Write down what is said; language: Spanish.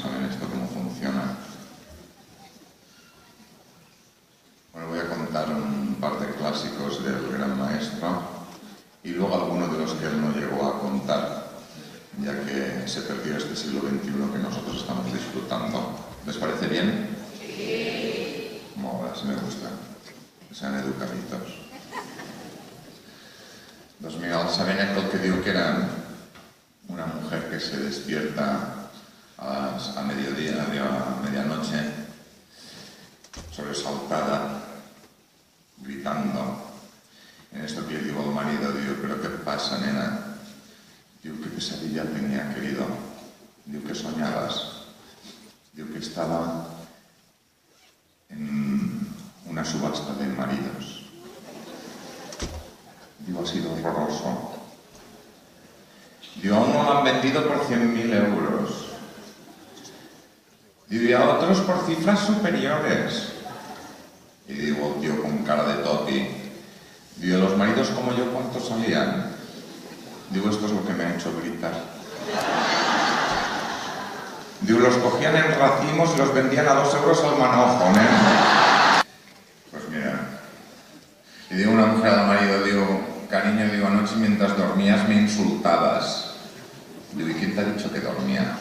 saben esto cómo funciona. Bueno, voy a contar un par de clásicos del gran maestro y luego algunos de los que él no llegó a contar, ya que se perdió este siglo XXI que nosotros estamos disfrutando. ¿Les parece bien? Sí. Mola, sí me gusta. Que sean educaditos. Doncs mira, el sabent aquell que diu que era una mujer que se despierta a mediodía, a medianoche, sobresaltada, gritando. En esto que le digo al marido, digo, ¿pero qué pasa, nena? Digo, ¿qué pesadilla tenía, querido? Digo, ¿qué soñabas? Digo, que estaba en una subasta de maridos. Digo, ha sido horroroso. Digo, a uno lo han vendido por 100.000 euros. Digo, y a otros por cifras superiores. Y digo, tío, con cara de toti. Digo, los maridos como yo, ¿cuántos salían? Digo, esto es lo que me ha hecho gritar. Digo, los cogían en racimos y los vendían a 2 euros al manojo, ¿eh? Pues mira. Y digo a una mujer al marido, digo, cariño, digo, anoche mientras dormías me insultabas. Digo, ¿y quién te ha dicho que dormía?